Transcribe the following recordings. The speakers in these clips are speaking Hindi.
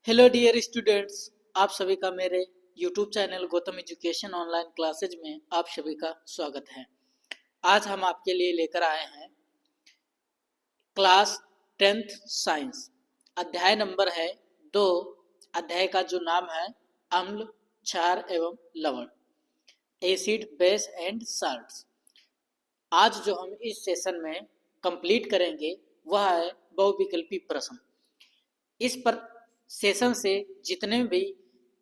हेलो डियर स्टूडेंट्स, आप सभी का मेरे YouTube channel Gautam education online classes में आप सभी का स्वागत है। आज हम आपके लिए लेकर आए हैं क्लास 10th साइंस। अध्याय नंबर है 2। अध्याय का जो नाम है अम्ल, क्षार एवं लवण, एसिड, बेस एंड साल्ट्स। आज जो हम इस सेशन में कंप्लीट करेंगे वह है बहुविकल्पी प्रश्न। इस पर सेशन से जितने भी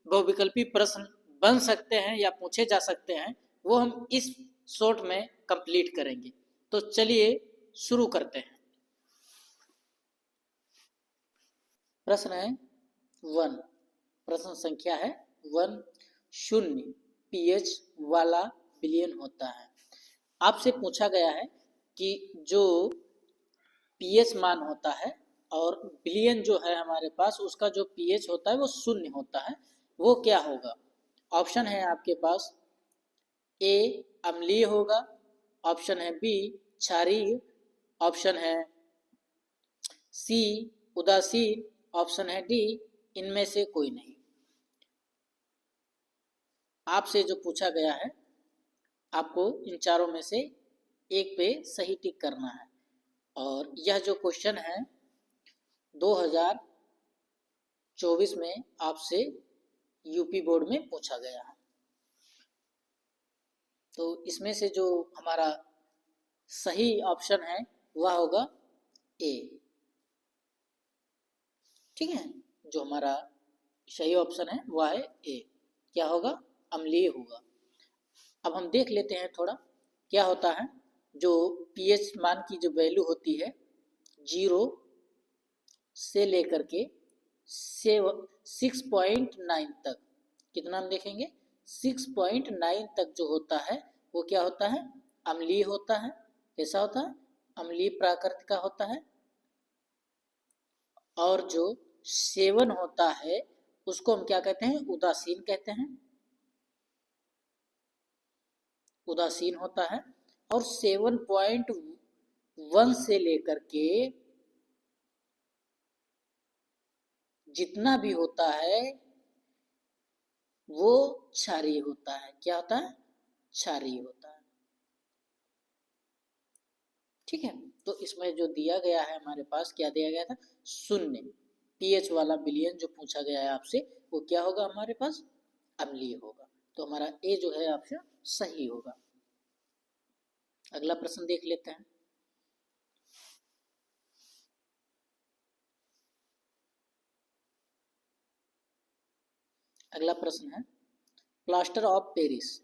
बहुविकल्पी प्रश्न बन सकते हैं या पूछे जा सकते हैं वो हम इस शॉर्ट में कंप्लीट करेंगे। तो चलिए शुरू करते हैं। प्रश्न है 1। प्रश्न संख्या है 1। 0 pH वाला विलयन होता है। आपसे पूछा गया है कि जो pH मान होता है और विलयन जो है हमारे पास उसका जो pH होता है वो 0 होता है, वो क्या होगा। ऑप्शन है आपके पास ए अम्लीय होगा, ऑप्शन है बी क्षारीय, ऑप्शन है सी उदासीन, ऑप्शन है डी इनमें से कोई नहीं। आपसे जो पूछा गया है आपको इन चारों में से एक पे सही टिक करना है। और यह जो क्वेश्चन है 2024 में आपसे यूपी बोर्ड में पूछा गया है। तो इसमें से जो हमारा सही ऑप्शन है वह होगा ए। ठीक है, जो हमारा सही ऑप्शन है वह है ए। क्या होगा? अम्लीय होगा। अब हम देख लेते हैं थोड़ा क्या होता है। जो पीएच मान की जो वैल्यू होती है 0 से लेकर के 6.9 तक, कितना हम देखेंगे 6.9 तक जो होता है वो क्या होता है? अम्लीय होता है। कैसा होता है? अम्लीय प्रकृति का होता है। और जो 7 होता है उसको हम क्या कहते हैं? उदासीन कहते हैं, उदासीन होता है। और 7.1 से लेकर के जितना भी होता है वो क्षारीय होता है। क्या होता है? क्षारीय होता है। ठीक है, तो इसमें जो दिया गया है हमारे पास, क्या दिया गया था? 0 पीएच वाला विलयन जो पूछा गया है आपसे वो क्या होगा हमारे पास? अम्लीय होगा। तो हमारा ए जो है ऑप्शन सही होगा। अगला प्रश्न देख लेते हैं। अगला प्रश्न है प्लास्टर ऑफ पेरिस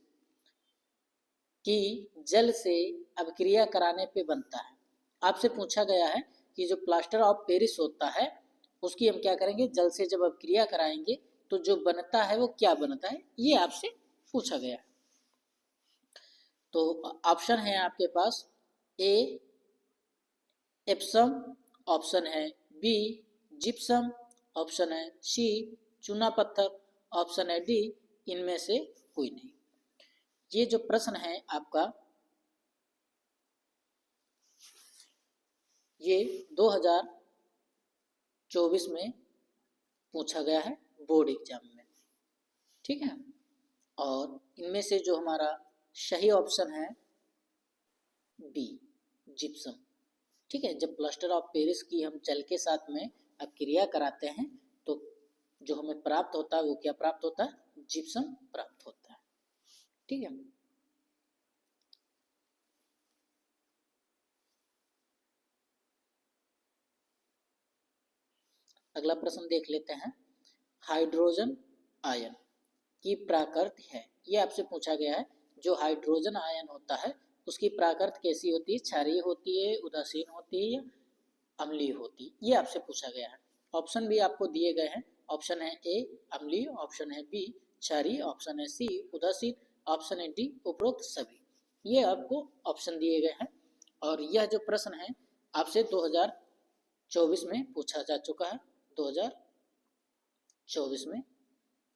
की जल से अभिक्रिया कराने पे बनता है। आपसे पूछा गया है कि जो प्लास्टर ऑफ पेरिस होता है उसकी हम क्या करेंगे? जल से जब अभिक्रिया कराएंगे तो जो बनता है वो क्या बनता है, ये आपसे पूछा गया है। तो ऑप्शन है आपके पास ए एप्सम, ऑप्शन है बी जिप्सम, ऑप्शन है सी चूना पत्थर, ऑप्शन है डी इनमें से कोई नहीं। ये जो प्रश्न है आपका ये 2024 में पूछा गया है बोर्ड एग्जाम में। ठीक है, और इनमें से जो हमारा सही ऑप्शन है बी जिप्सम। ठीक है, जब प्लास्टर ऑफ पेरिस की हम जल के साथ में अभिक्रिया कराते हैं तो जो हमें प्राप्त होता है वो क्या प्राप्त होता है? जिप्सम प्राप्त होता है। ठीक है, अगला प्रश्न देख लेते हैं। हाइड्रोजन आयन की प्राकृत है, ये आपसे पूछा गया है। जो हाइड्रोजन आयन होता है उसकी प्राकृत कैसी होती है? क्षारीय होती है, उदासीन होती है या अम्लीय होती है? ये आपसे पूछा गया है। ऑप्शन भी आपको दिए गए हैं। ऑप्शन है ए अम्लीय, ऑप्शन है बी क्षारीय, ऑप्शन है सी उदासीन, ऑप्शन है डी उपरोक्त सभी। ये आपको ऑप्शन दिए गए हैं। और यह जो प्रश्न है आपसे 2024 में पूछा जा चुका है। 2024 में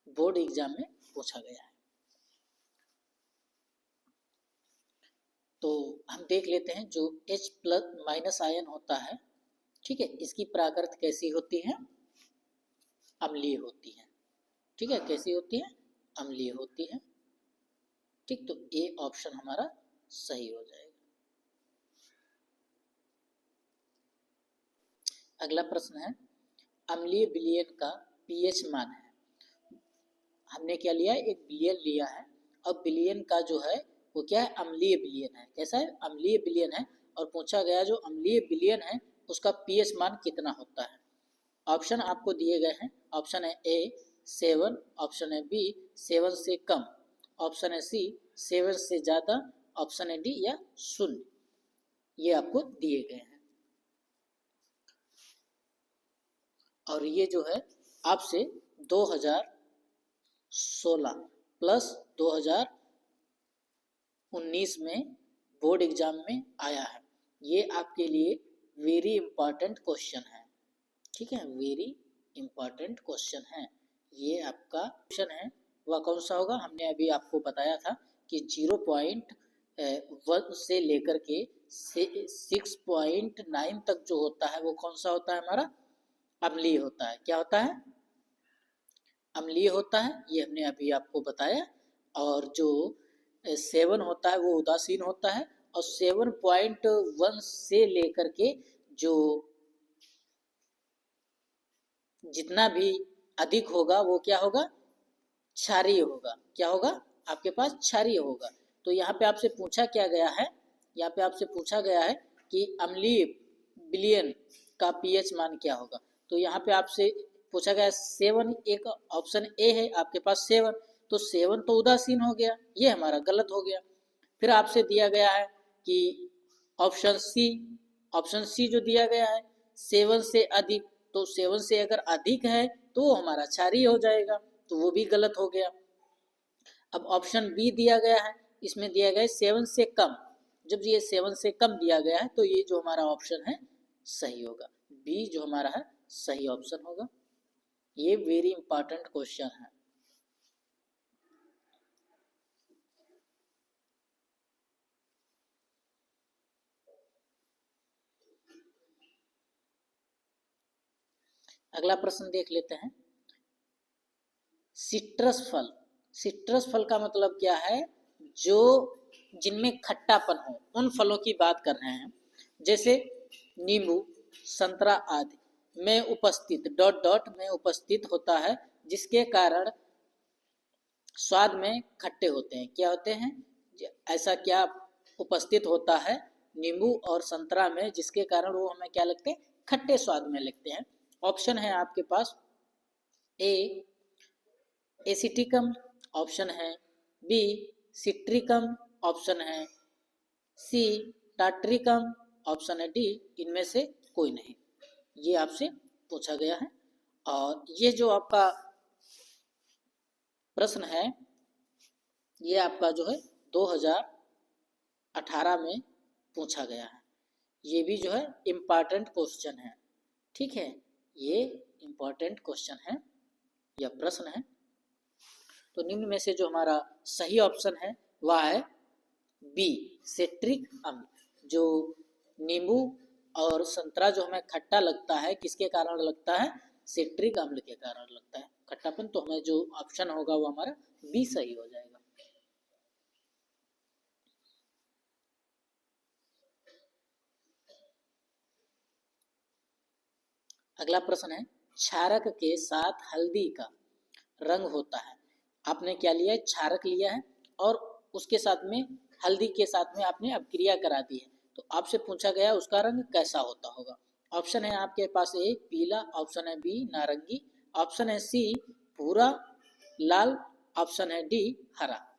बोर्ड एग्जाम में पूछा गया है। तो हम देख लेते हैं जो H प्लस माइनस आयन होता है। ठीक है, इसकी प्राकृत कैसी होती है? अम्लीय होती है। ठीक है, कैसी होती है? अम्लीय होती है। ठीक, तो ए ऑप्शन हमारा सही हो जाएगा। अगला प्रश्न है, अम्लीय विलयन का पीएच मान है। हमने क्या लिया है? एक विलयन लिया है, और विलयन का जो है वो क्या है? अम्लीय विलयन है। कैसा है? अम्लीय विलयन है। और पूछा गया जो अम्लीय विलयन है उसका पीएच मान कितना होता है। ऑप्शन आपको दिए गए हैं। ऑप्शन है ए 7, ऑप्शन है बी 7 से कम, ऑप्शन है सी 7 से ज़्यादा, ऑप्शन है डी या 0। ये आपको दिए गए हैं। और ये जो है आपसे 2016 प्लस 2019 में बोर्ड एग्जाम में आया है। ये आपके लिए वेरी इंपॉर्टेंट क्वेश्चन है। ठीक है, वेरी इंपॉर्टेंट क्वेश्चन है। ये आपका क्वेश्चन है वह कौन सा होगा? हमने अभी आपको बताया था कि 0.1 से लेकर के 6.9 तक जो होता है वो कौन सा होता है? हमारा अम्लीय होता है। क्या होता है? अम्लीय होता है। ये हमने अभी आपको बताया। और जो 7 होता है वो उदासीन होता है। और 7.1 से लेकर के जो जितना भी अधिक होगा वो क्या होगा? क्षारीय होगा। क्या होगा? आपके पास क्षारीय होगा। तो यहाँ पे आपसे पूछा क्या गया है? यहाँ पे आपसे पूछा गया है कि अम्लीय विलयन का पीएच मान क्या होगा। तो यहाँ पे आपसे पूछा गया 7, एक ऑप्शन ए है आपके पास 7, तो 7 तो उदासीन हो गया, ये हमारा गलत हो गया। फिर आपसे दिया गया है कि ऑप्शन सी जो दिया गया है 7 से अधिक, तो 7 से अगर अधिक है तो वो हमारा क्षारीय हो जाएगा, तो वो भी गलत हो गया। अब ऑप्शन बी दिया गया है, इसमें दिया गया है 7 से कम। जब ये 7 से कम दिया गया है तो ये जो हमारा ऑप्शन है सही होगा। बी जो हमारा है सही ऑप्शन होगा। ये वेरी इंपॉर्टेंट क्वेश्चन है। अगला प्रश्न देख लेते हैं। सिट्रस फल, सिट्रस फल का मतलब क्या है? जो जिनमें खट्टापन हो, उन फलों की बात कर रहे हैं। जैसे नींबू, संतरा आदि में उपस्थित डॉट डॉट में उपस्थित होता है, जिसके कारण स्वाद में खट्टे होते हैं। क्या होते हैं? ऐसा क्या उपस्थित होता है नींबू और संतरा में, जिसके कारण वो हमें क्या लगते हैं? खट्टे स्वाद में लगते हैं। ऑप्शन है आपके पास ए एसिटिकम, ऑप्शन है बी सिट्रिकम, ऑप्शन है सी टाट्रिकम, ऑप्शन है डी इनमें से कोई नहीं। ये आपसे पूछा गया है। और ये जो आपका प्रश्न है ये आपका जो है 2018 में पूछा गया है। ये भी जो है इम्पॉर्टेंट क्वेश्चन है। ठीक है, ये इम्पॉर्टेंट क्वेश्चन है, यह प्रश्न है। तो निम्न में से जो हमारा सही ऑप्शन है वह है बी सिट्रिक अम्ल। जो नींबू और संतरा जो हमें खट्टा लगता है, किसके कारण लगता है? सिट्रिक अम्ल के कारण लगता है खट्टापन। तो हमें जो ऑप्शन होगा वो हमारा बी सही हो जाएगा। अगला प्रश्न है, क्षारक के साथ हल्दी का रंग होता है। आपने क्या लिया है? क्षारक लिया है और उसके साथ में हल्दी के साथ में आपने अपक्रिया करा दी है। तो आपसे पूछा गया उसका रंग कैसा होता होगा। ऑप्शन है आपके पास ए पीला, ऑप्शन है बी नारंगी, ऑप्शन है सी भूरा लाल, ऑप्शन है डी हरा।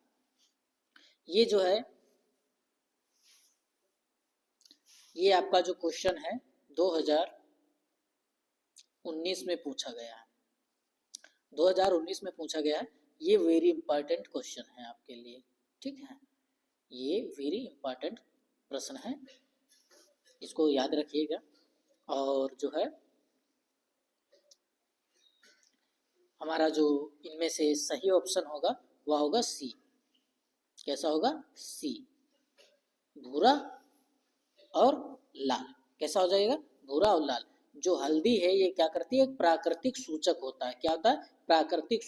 ये जो है ये आपका जो क्वेश्चन है 2019 में पूछा गया है। 2019 में पूछा गया है। ये वेरी इंपॉर्टेंट क्वेश्चन है आपके लिए। ठीक है, ये वेरी इंपॉर्टेंट प्रश्न है, इसको याद रखिएगा। और जो है हमारा जो इनमें से सही ऑप्शन होगा वह होगा सी। कैसा होगा? सी भूरा और लाल। कैसा हो जाएगा? भूरा और लाल। जो हल्दी है ये क्या करती है, एक प्राकृतिक सूचक होता है। क्या होता है, प्राकृतिक।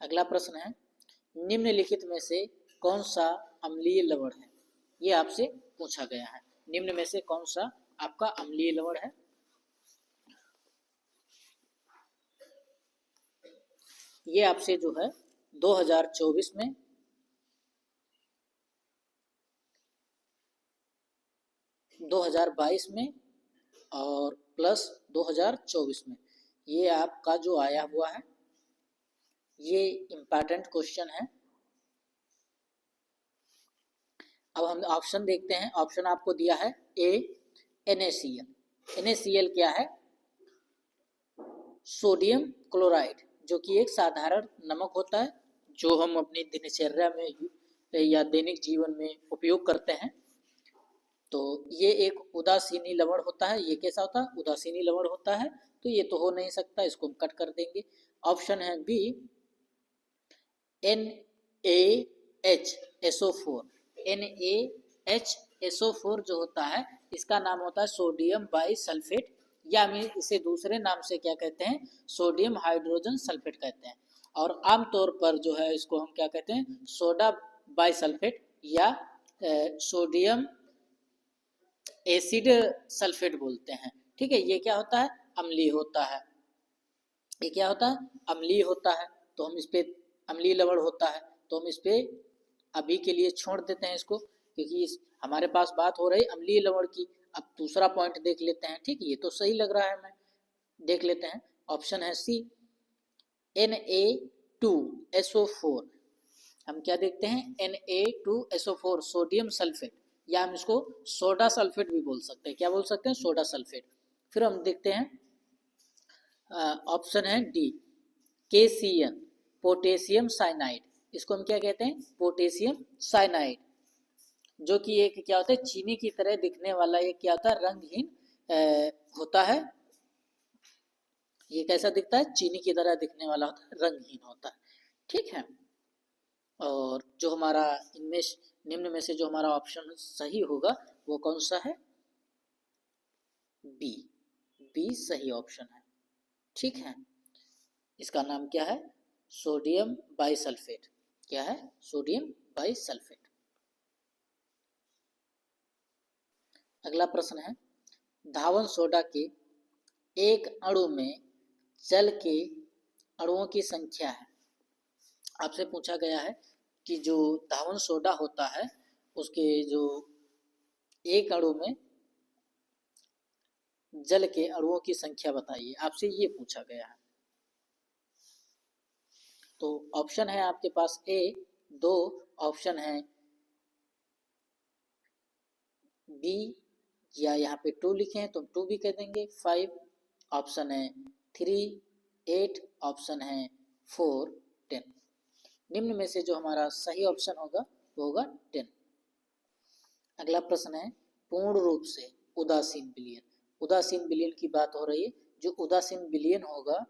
अगला प्रश्न है, निम्नलिखित में से कौन सा अम्लीय लवण है? ये आपसे पूछा गया है। निम्न में से कौन सा आपका अम्लीय लवण है? ये आपसे जो है 2024 में, 2022 में और प्लस 2024 में ये आपका जो आया हुआ है, ये इम्पॉर्टेंट क्वेश्चन है। अब हम ऑप्शन देखते हैं। ऑप्शन आपको दिया है ए NaCl। NaCl क्या है? सोडियम क्लोराइड, जो कि एक साधारण नमक होता है जो हम अपनी दिनचर्या में या दैनिक जीवन में उपयोग करते हैं। तो ये एक उदासीनी लवण होता है। ये कैसा होता है? उदासीनी लवण होता है। तो ये तो हो नहीं सकता, इसको हम कट कर देंगे। ऑप्शन है बी NaHSO4। NaHSO4 जो होता है इसका नाम होता है सोडियम बाइसल्फेट, या हम इसे दूसरे नाम से क्या कहते हैं, सोडियम हाइड्रोजन सल्फेट कहते हैं। और आमतौर पर जो है इसको हम क्या कहते हैं, सोडा बाइसल्फेट या सोडियम एसिड सल्फेट बोलते हैं। ठीक है, ये क्या होता है, अम्लीय होता है। ये क्या होता है, अम्लीय होता है। तो हम इस पे, अम्लीय लवण होता है तो हम इस पे अभी के लिए छोड़ देते हैं इसको, क्योंकि हमारे पास बात हो रही अम्लीय लवण की। अब दूसरा पॉइंट देख लेते हैं। ठीक, ये तो सही लग रहा है, हमें देख लेते हैं। ऑप्शन है सी Na2SO4। हम क्या देखते हैं, Na2SO4 सोडियम सल्फेट, या हम इसको सोडा सल्फेट भी बोल सकते हैं। क्या बोल सकते हैं, सोडा सल्फेट। फिर हम देखते हैं ऑप्शन है डी KCN पोटेशियम साइनाइड। इसको हम क्या कहते हैं, पोटेशियम साइनाइड, जो कि एक क्या होता है, चीनी की तरह दिखने वाला एक क्या होता है, रंगहीन होता है। ये कैसा दिखता है, चीनी की तरह दिखने वाला होता है, रंगहीन होता है। ठीक है, और जो हमारा इनमें निम्न में से जो हमारा ऑप्शन सही होगा वो कौन सा है, बी। बी सही ऑप्शन है। ठीक है, इसका नाम क्या है, सोडियम बाइसल्फेट। क्या है, सोडियम बाइसल्फेट। अगला प्रश्न है, धावन सोडा के एक अणु में जल के अणुओं की संख्या है। आपसे पूछा गया है कि जो धावन सोडा होता है उसके जो एक अणु में जल के अणुओं की संख्या बताइए, आपसे ये पूछा गया है। तो ऑप्शन है आपके पास ए 2, ऑप्शन है बी, या यहाँ पे 2 लिखे हैं तो 2 भी कह देंगे, 5, ऑप्शन है 3, 8, ऑप्शन है 4, 10। निम्न में से जो हमारा सही ऑप्शन होगा वो होगा 10। अगला प्रश्न है, पूर्ण रूप से उदासीन विलयन। उदासीन विलयन की बात हो रही है। जो उदासीन विलयन होगा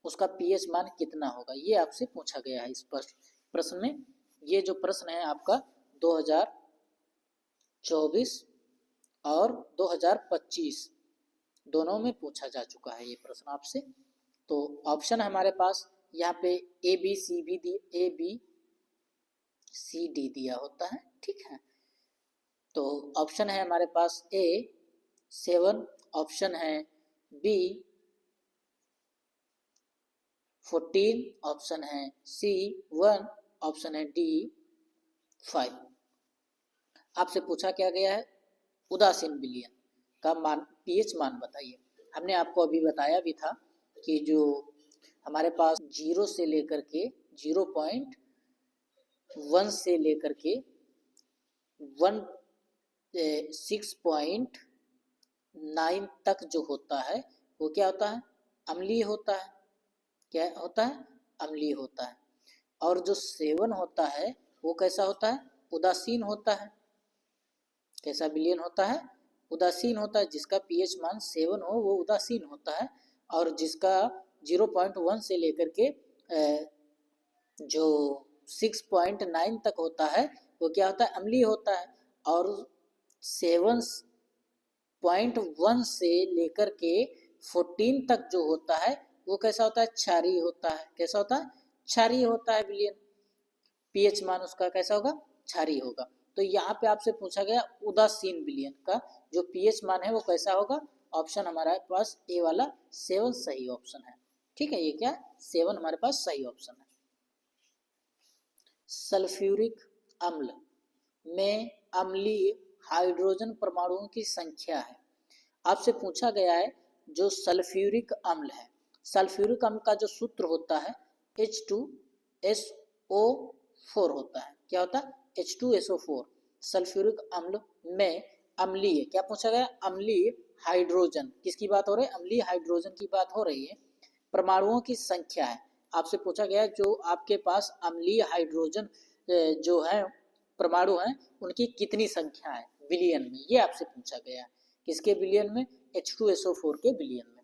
उसका पीएच मान कितना होगा, ये आपसे पूछा गया है इस प्रश्न में। ये जो प्रश्न है आपका 2024 और 2025 दोनों में पूछा जा चुका है ये प्रश्न आपसे। तो ऑप्शन हमारे पास यहाँ पे ABCD दिया होता है। ठीक है, तो ऑप्शन है हमारे पास ए 7, ऑप्शन है बी 14, ऑप्शन है सी 1, ऑप्शन है डी 5। आपसे पूछा क्या गया है, उदासीन विलयन का मान, पीएच मान बताइए। हमने आपको अभी बताया भी था कि जो हमारे पास 0 से लेकर के 0.1 से लेकर के 6.9 तक जो होता है वो क्या होता है, अम्लीय होता है। क्या होता है, अम्लीय होता है। और जो 7 होता है वो कैसा होता है, उदासीन होता है। कैसा विलयन होता है, उदासीन होता है। जिसका पीएच मान 7 हो वो उदासीन होता है, और जिसका 0.1 से लेकर के जो 6.9 तक होता है वो क्या होता है, अम्लीय होता है। और 7.1 से लेकर के 14 तक जो होता है वो कैसा होता है, क्षारीय होता है। कैसा होता है, क्षारीय होता है विलियन। पीएच मान उसका कैसा होगा, क्षारीय होगा। तो यहाँ पे आपसे पूछा गया उदासीन विलियन का जो पीएच मान है वो कैसा होगा, ऑप्शन हमारे पास ए वाला 7 सही ऑप्शन है। ठीक है, ये क्या 7 हमारे पास सही ऑप्शन है। सल्फ्यूरिक अम्ल में अम्लीय हाइड्रोजन परमाणुओं की संख्या है। आपसे पूछा गया है जो सल्फ्यूरिक अम्ल है, सल्फ्यूरिक अम्ल का जो सूत्र होता है H2SO4 होता है। क्या होता है, H2SO4। सल्फ्यूरिक अम्ल में अम्लीय, क्या पूछा गया, अम्लीय हाइड्रोजन, किसकी बात हो रही है, अम्लीय हाइड्रोजन की बात हो रही है, परमाणुओं की संख्या है। आपसे पूछा गया जो आपके पास अम्लीय हाइड्रोजन जो है परमाणु हैं उनकी कितनी संख्या है विलियन में, ये आपसे पूछा गया है। किसके विलियन में, H2SO4 के विलियन में।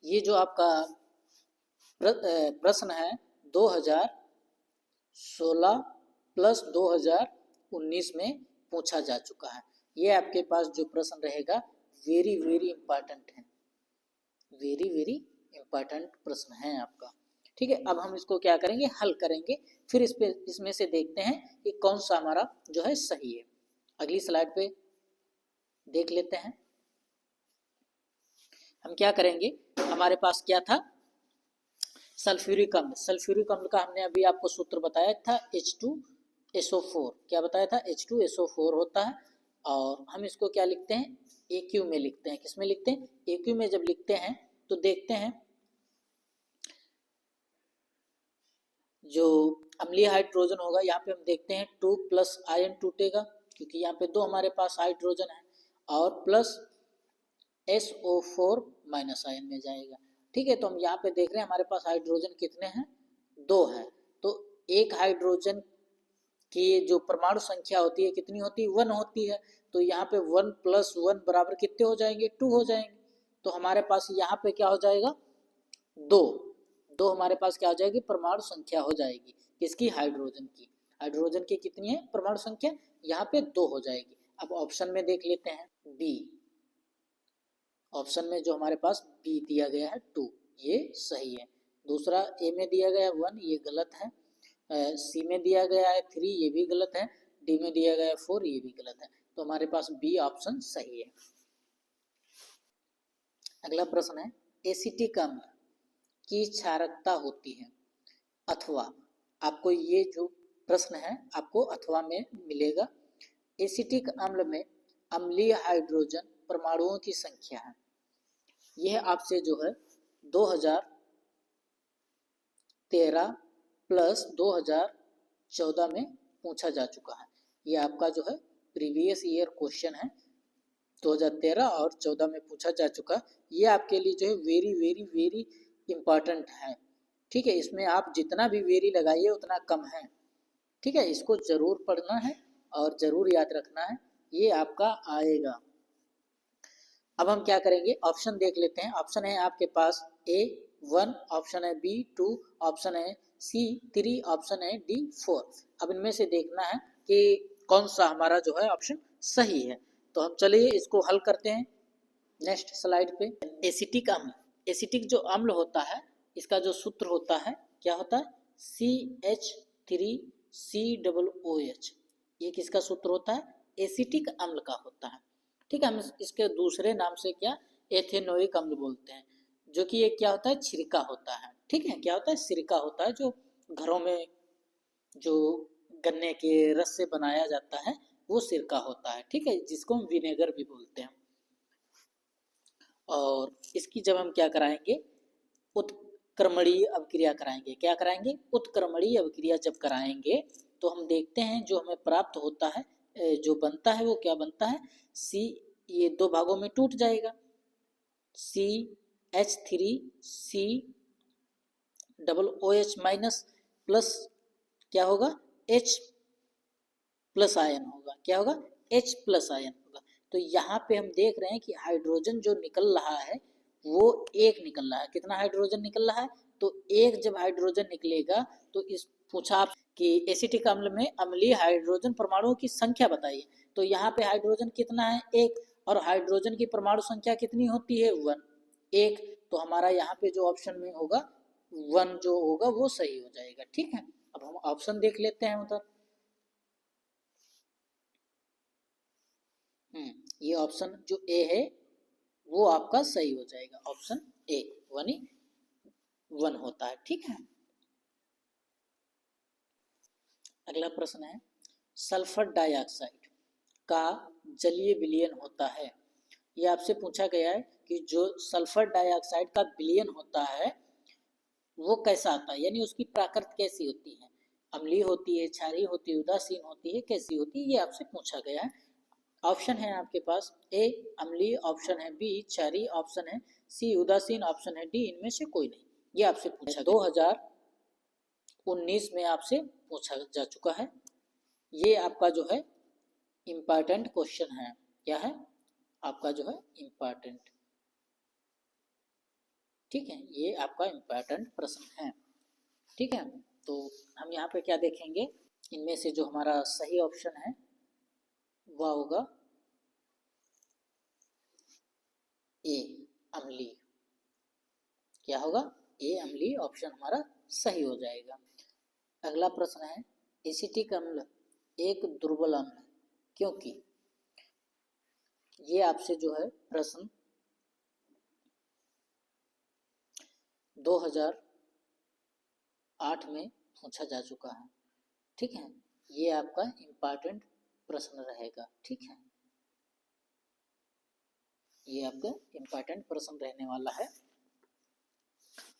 ये जो आपका प्रश्न है 2016 प्लस 2019 में पूछा जा चुका है। ये आपके पास जो प्रश्न रहेगा वेरी वेरी इंपॉर्टेंट है, वेरी वेरी इंपॉर्टेंट प्रश्न है आपका। ठीक है, अब हम इसको क्या करेंगे, हल करेंगे, फिर इसमें से देखते हैं कि कौन सा हमारा जो है सही है। अगली स्लाइड पे देख लेते हैं। हम क्या करेंगे, हमारे पास क्या था, सल्फ्यूरिक अम्ल। सल्फ्यूरिक अम्ल का हमने अभी आपको सूत्र बताया था H2SO4। क्या बताया था, H2SO4 होता है। और हम इसको क्या लिखते हैं, AQ में लिखते हैं। किस में लिखते हैं, AQ में जब लिखते हैं तो देखते हैं जो अम्लीय हाइड्रोजन होगा यहाँ पे हम देखते हैं 2 प्लस आयन टूटेगा क्योंकि यहाँ पे 2 हमारे पास हाइड्रोजन है, और प्लस SO4 माइनस आयन में जाएगा। ठीक है, तो हम यहाँ पे देख रहे हैं हमारे पास हाइड्रोजन कितने हैं, 2 है। तो एक हाइड्रोजन की जो परमाणु संख्या होती है कितनी होती है, 1 होती है। तो यहाँ पे 1 प्लस 1 बराबर कितने हो जाएंगे, 2 हो जाएंगे। तो हमारे पास यहाँ पे क्या हो जाएगा, 2 हमारे पास क्या हो जाएगी, परमाणु संख्या हो जाएगी किसकी, हाइड्रोजन की। हाइड्रोजन की कितनी है परमाणु संख्या, यहाँ पे 2 हो जाएगी। अब ऑप्शन में देख लेते हैं बी, ऑप्शन में जो हमारे पास बी दिया गया है 2, ये सही है। दूसरा ए में दिया गया 1, ये गलत है। सी में दिया गया है 3, ये भी गलत है। डी में दिया गया है 4, ये भी गलत है। तो हमारे पास बी ऑप्शन सही है। अगला प्रश्न है एसिटिक अम्ल की क्षारकता होती है अथवा, आपको ये जो प्रश्न है आपको अथवा में मिलेगा। एसिटिक अम्ल में अम्लीय हाइड्रोजन परमाणुओं की संख्या है। यह आपसे जो है 2013 प्लस 2014 में पूछा जा चुका है। यह आपका जो है प्रीवियस ईयर क्वेश्चन है, 2013 और 14 में पूछा जा चुका। ये आपके लिए जो है वेरी वेरी वेरी इंपॉर्टेंट है। ठीक है, इसमें आप जितना भी वेरी लगाइए उतना कम है। ठीक है, इसको जरूर पढ़ना है और जरूर याद रखना है, ये आपका आएगा। अब हम क्या करेंगे, ऑप्शन देख लेते हैं। ऑप्शन है आपके पास A1, ऑप्शन है B2, ऑप्शन है C3, ऑप्शन है D4। अब इनमें से देखना है कि कौन सा हमारा जो है ऑप्शन सही है। तो हम चलिए इसको हल करते हैं नेक्स्ट स्लाइड पे। एसिटिक अम्ल, एसिटिक जो अम्ल होता है इसका जो सूत्र होता है क्या होता है, CH3COOH। ये किसका सूत्र होता है, एसिटिक अम्ल का होता है। ठीक है, हम इसके दूसरे नाम से क्या एथेनोइक अम्ल बोलते हैं, जो कि ये क्या होता है, सिरका होता है। ठीक है, क्या होता है, सिरका होता है जो घरों में जो गन्ने के रस से बनाया जाता है वो सिरका होता है। ठीक है, जिसको हम विनेगर भी बोलते हैं। और इसकी जब हम क्या कराएंगे, उत्क्रमणीय अभिक्रिया कराएंगे। क्या कराएंगे, उत्क्रमणीय अभिक्रिया जब कराएंगे तो हम देखते हैं जो हमें प्राप्त होता है, जो बनता है वो क्या बनता है, सी, ये 2 भागों में टूट जाएगा, CH3COOH माइनस प्लस क्या होगा, H प्लस आयन होगा। क्या होगा, H प्लस आयन होगा। तो यहाँ पे हम देख रहे हैं कि हाइड्रोजन जो निकल रहा है वो 1 निकल रहा है। कितना हाइड्रोजन निकल रहा है, तो 1 जब हाइड्रोजन निकलेगा तो इस पूछा आप कि एसिटिक अम्ल में अम्लीय हाइड्रोजन परमाणुओं की संख्या बताइए। तो यहाँ पे हाइड्रोजन कितना है, 1, और हाइड्रोजन की परमाणु संख्या कितनी होती है 1, एक। तो हमारा यहाँ पे जो ऑप्शन में होगा 1 जो होगा वो सही हो जाएगा। ठीक है, अब हम ऑप्शन देख लेते हैं उधर। ये ऑप्शन जो ए है वो आपका सही हो जाएगा, ऑप्शन ए 1 होता है। ठीक है, अगला प्रश्न है सल्फर डाइऑक्साइड का जलीय विलयन होता है। ये आपसे पूछा गया है कि जो सल्फर डाइऑक्साइड का विलयन होता है वो कैसा आता है, यानी उसकी प्रकृति कैसी होती है, अम्लीय होती है, क्षारीय होती है, उदासीन होती है, कैसी होती है, ये आपसे पूछा गया है। ऑप्शन है आपके पास ए अम्लीय, ऑप्शन है बी क्षारीय, ऑप्शन है सी उदासीन, ऑप्शन है डी इनमें से कोई नहीं। ये आपसे पूछा 2019 में आपसे पूछा जा चुका है। ये आपका जो है इम्पॉर्टेंट क्वेश्चन है। क्या है आपका जो है इम्पॉर्टेंट, ठीक है, ये आपका इम्पॉर्टेंट प्रश्न है। ठीक है, तो हम यहाँ पे क्या देखेंगे, इनमें से जो हमारा सही ऑप्शन है वह होगा ए अम्लीय। क्या होगा, ए अम्लीय ऑप्शन हमारा सही हो जाएगा। अगला प्रश्न है एसिटिक अम्ल एक दुर्बल अम्ल है क्योंकि, ये आपसे जो है प्रश्न 2008 में पूछा जा चुका है। ठीक है, ये आपका इम्पॉर्टेंट प्रश्न रहेगा। ठीक है, ये आपका इम्पॉर्टेंट प्रश्न रहने वाला है।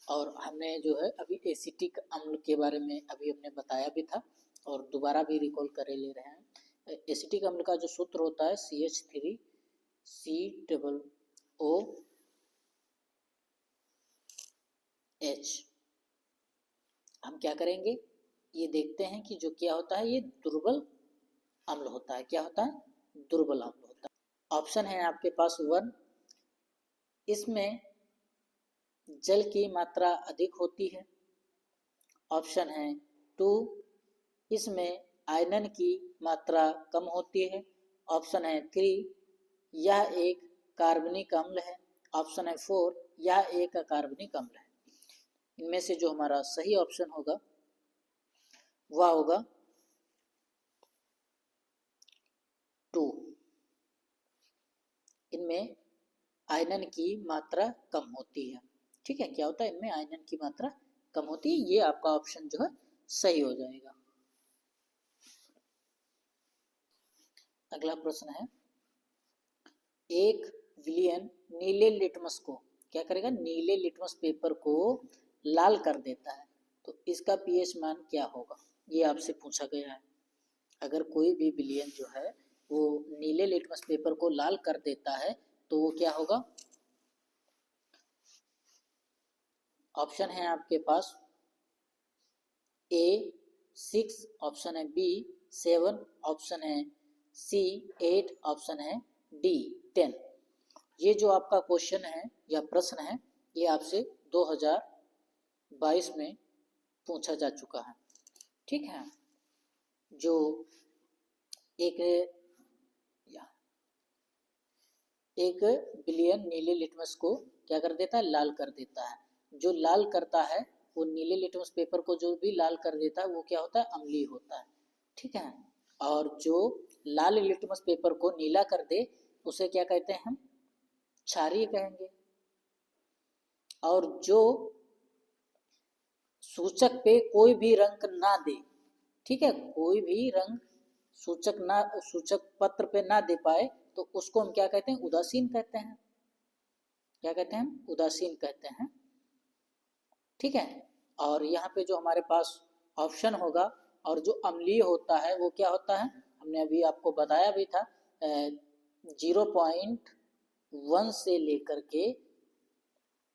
और हमने जो है अभी एसिटिक अम्ल के बारे में अभी हमने बताया भी था और दोबारा भी रिकॉल करे ले रहे हैं। एसिटिक अम्ल का जो सूत्र होता है CH3COOH। हम क्या करेंगे, ये देखते हैं कि जो क्या होता है, ये दुर्बल अम्ल होता है। क्या होता है, दुर्बल अम्ल होता है। ऑप्शन है आपके पास 1, इसमें जल की मात्रा अधिक होती है। ऑप्शन है 2, इसमें आयरन की मात्रा कम होती है। ऑप्शन है 3, यह एक कार्बनिक अम्ल है। ऑप्शन है 4, यह एक अकार्बनिक अम्ल है। इनमें से जो हमारा सही ऑप्शन होगा वह होगा 2, इनमें आयरन की मात्रा कम होती है। ठीक है, क्या होता है, इनमें आयरन की मात्रा कम होती है। ये आपका ऑप्शन जो है सही हो जाएगा। अगला प्रश्न है एक विलयन नीले लिटमस को क्या करेगा, नीले लिटमस पेपर को लाल कर देता है, तो इसका पीएच मान क्या होगा, ये आपसे पूछा गया है। अगर कोई भी विलयन जो है वो नीले लिटमस पेपर को लाल कर देता है तो वो क्या होगा। ऑप्शन है आपके पास ए 6, ऑप्शन है बी 7, ऑप्शन है सी 8, ऑप्शन है डी 10। ये जो आपका क्वेश्चन है या प्रश्न है ये आपसे 2022 में पूछा जा चुका है। ठीक है, जो एक विलयन नीले लिटमस को क्या कर देता है, लाल कर देता है। जो लाल करता है वो नीले लिटमस पेपर को जो भी लाल कर देता है वो क्या होता है, अम्लीय होता है। ठीक है, और जो लाल लिटमस पेपर को नीला कर दे उसे क्या कहते हैं हम, क्षारीय कहेंगे। और जो सूचक पे कोई भी रंग ना दे, ठीक है, कोई भी रंग सूचक पत्र पे ना दे पाए तो उसको हम क्या कहते हैं, उदासीन कहते हैं। क्या कहते हैं, उदासीन कहते हैं। ठीक है, और यहाँ पे जो हमारे पास ऑप्शन होगा और जो अम्लीय होता है वो क्या होता है, हमने अभी आपको बताया भी था 0.1 से लेकर के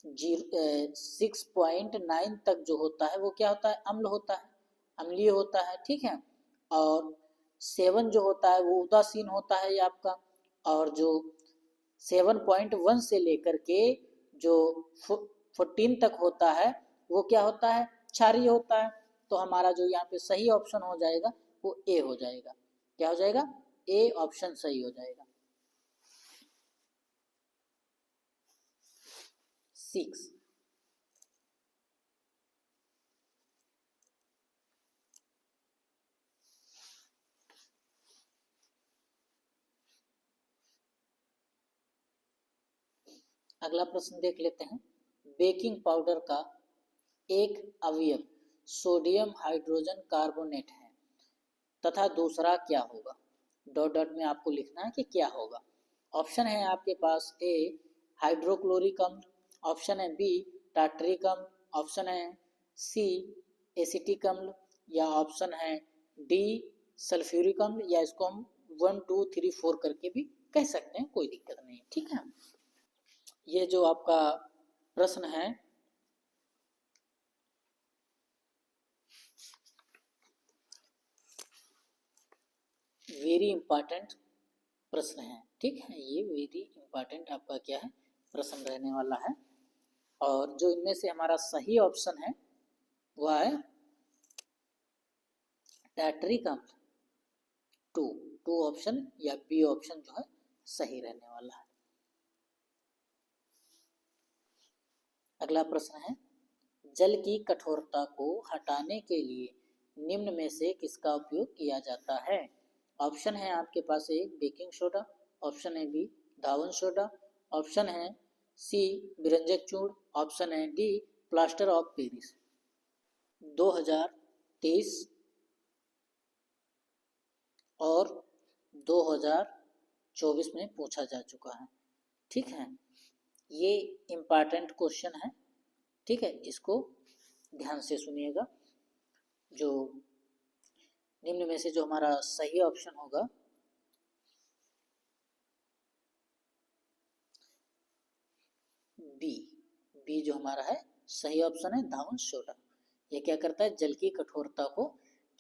6.9 तक जो होता है वो क्या होता है, अम्ल होता है, अम्लीय होता है। ठीक है, और 7 जो होता है वो उदासीन होता है ये आपका, और जो 7.1 से लेकर के जो 14 तक होता है वो क्या होता है, क्षारीय होता है। तो हमारा जो यहाँ पे सही ऑप्शन हो जाएगा वो ए हो जाएगा। क्या हो जाएगा, ए ऑप्शन सही हो जाएगा। 6। अगला प्रश्न देख लेते हैं। बेकिंग पाउडर का एक अवयव सोडियम हाइड्रोजन कार्बोनेट है तथा दूसरा क्या होगा? डॉट डॉट में आपको लिखना है कि क्या होगा। ऑप्शन है आपके पास ए हाइड्रोक्लोरिक अम्ल, ऑप्शन है बी टार्टरिक अम्ल, ऑप्शन है सी एसिटिक अम्ल, या ऑप्शन है डी सल्फ्यूरिक अम्ल, या इसको हम 1 2 3 4 करके भी कह सकते हैं, कोई दिक्कत नहीं। ठीक है, ये जो आपका प्रश्न है वेरी इंपॉर्टेंट प्रश्न है। ठीक है, ये वेरी इंपॉर्टेंट आपका क्या है प्रश्न रहने वाला है। और जो इनमें से हमारा सही ऑप्शन है वह है टार्टरिक अम्ल, टू ऑप्शन या बी ऑप्शन जो है सही रहने वाला है। अगला प्रश्न है, जल की कठोरता को हटाने के लिए निम्न में से किसका उपयोग किया जाता है? ऑप्शन है आपके पास ए बेकिंग सोडा, ऑप्शन है बी धावन सोडा, ऑप्शन है सी विरंजक चूर्ण, ऑप्शन है डी प्लास्टर ऑफ पेरिस। 2023 और 2024 में पूछा जा चुका है। ठीक है, ये इम्पॉर्टेंट क्वेश्चन है। ठीक है, इसको ध्यान से सुनिएगा। जो निम्न में से जो हमारा सही ऑप्शन होगा बी जो हमारा है सही ऑप्शन है धावन सोडा। ये क्या करता है? जल की कठोरता को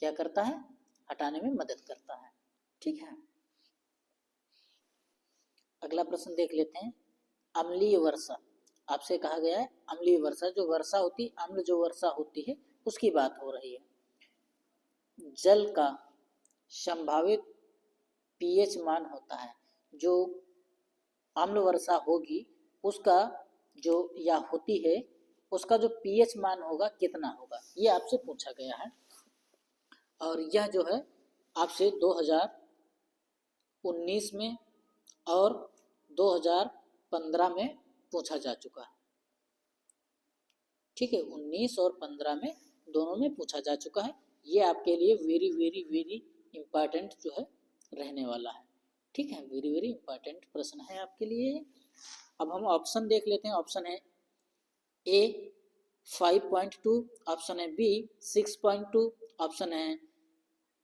क्या करता है? हटाने में मदद करता है। ठीक है, अगला प्रश्न देख लेते हैं। अम्लीय वर्षा, आपसे कहा गया है अम्लीय वर्षा, जो वर्षा होती है, अम्ल जो वर्षा होती है उसकी बात हो रही है। जल का संभावित पीएच मान होता है, जो अम्ल वर्षा होगी उसका जो या होती है उसका जो पीएच मान होगा कितना होगा, ये आपसे पूछा गया है। और यह जो है आपसे 2019 में और 2015 में पूछा जा चुका है। ठीक है, 19 और 15 में दोनों में पूछा जा चुका है। ये आपके लिए वेरी वेरी वेरी इंपॉर्टेंट जो है रहने वाला है। ठीक है, वेरी वेरी इंपॉर्टेंट प्रश्न है आपके लिए। अब हम ऑप्शन देख लेते हैं। ऑप्शन है ए 5.2, ऑप्शन है बी 6.2, ऑप्शन है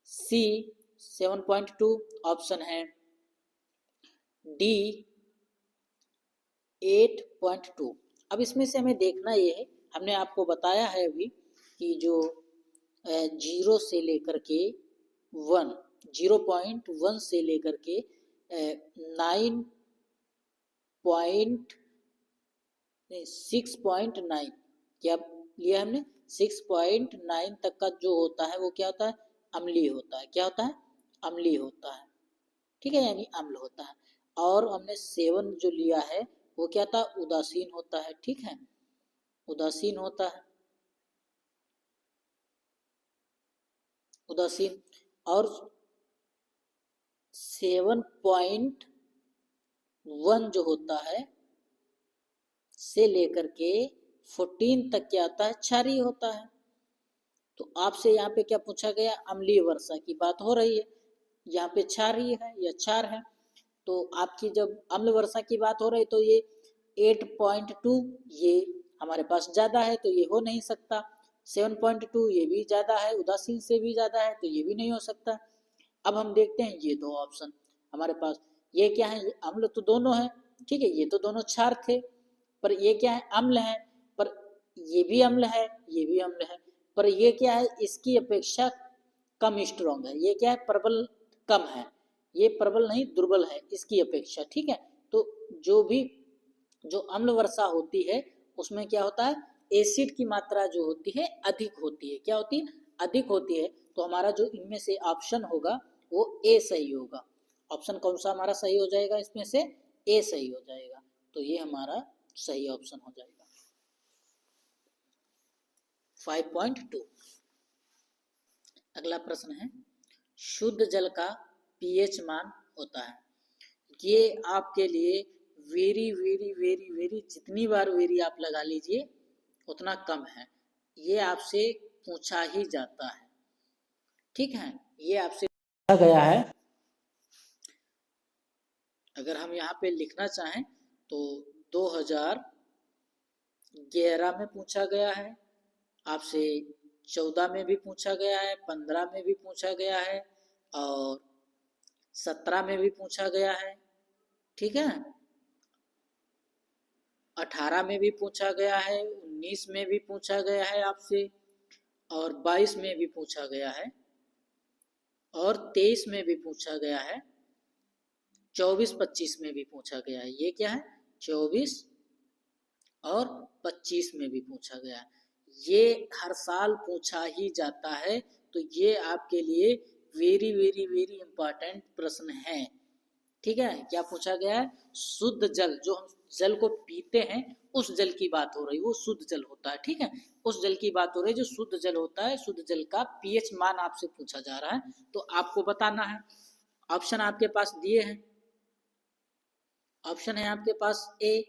सी 7.2, ऑप्शन है डी 8.2। अब इसमें से हमें देखना ये है, हमने आपको बताया है अभी कि जो 0 से लेकर के 1, 0.1 से लेकर के 6.9 क्या लिया हमने? 6.9 तक का जो होता है वो क्या होता है? अम्लीय होता है। क्या होता है? अम्लीय होता है। ठीक है, यानी अम्ल होता है। और हमने 7 जो लिया है वो क्या था? उदासीन होता है। ठीक है, उदासीन होता है, उदासीन। और 7.1 जो होता है से लेकर के 14 तक क्या आता है? क्षारीय होता है। तो आपसे यहाँ पे क्या पूछा गया? अम्लीय वर्षा की बात हो रही है, यहाँ पे क्षारीय है या क्षार है। तो आपकी जब अम्ल वर्षा की बात हो रही तो ये 8.2 ये हमारे पास ज्यादा है तो ये हो नहीं सकता। 7.2 ये भी ज्यादा है, उदासीन से भी ज्यादा है, तो ये भी नहीं हो सकता। अब हम देखते हैं ये दो ऑप्शन हमारे पास, ये क्या है? अम्ल तो दोनों है। ठीक है, ये तो दोनों क्षार थे, पर ये क्या है? अम्ल है। पर ये भी अम्ल है, ये भी अम्ल है, पर ये क्या है? इसकी अपेक्षा कम स्ट्रॉन्ग है। ये क्या है? प्रबल कम है, ये प्रबल नहीं दुर्बल है इसकी अपेक्षा। ठीक है, तो जो अम्ल वर्षा होती है उसमें क्या होता है? एसिड की मात्रा जो होती है अधिक होती है। क्या होती है? अधिक होती है। तो हमारा जो इनमें से ऑप्शन होगा वो ए सही होगा। ऑप्शन कौन सा हमारा सही हो जाएगा? इसमें से ए सही हो जाएगा। तो ये हमारा सही ऑप्शन हो जाएगा। 5.2। अगला प्रश्न है शुद्ध जल का पीएच मान होता है। ये आपके लिए वेरी वेरी वेरी वेरी जितनी बार वेरी आप लगा लीजिए उतना कम है। ये आपसे पूछा ही जाता है, ठीक है, ये आपसे पूछा गया है। अगर हम यहाँ पे लिखना चाहें तो 2011 में पूछा गया है, आपसे 14 में भी पूछा गया है, 15 में भी पूछा गया है और 17 में भी पूछा गया है, ठीक है, 18 में भी पूछा गया है, 19 में भी पूछा गया है आपसे और 22 में भी पूछा गया है और 23 में भी पूछा गया है, 24-25 में भी पूछा गया है। ये क्या है, 24 और 25 में भी पूछा गया है। ये हर साल पूछा ही जाता है, तो ये आपके लिए वेरी वेरी वेरी इंपॉर्टेंट प्रश्न है, ठीक है। क्या पूछा गया है, शुद्ध जल, जो हम जल को पीते हैं उस जल की बात हो रही है, वो शुद्ध जल होता है, ठीक है, उस जल की बात हो रही है जो शुद्ध जल होता है। शुद्ध जल का पीएच मान आपसे पूछा जा रहा है, तो आपको बताना है। ऑप्शन आपके पास दिए हैं, ऑप्शन है आपके पास ए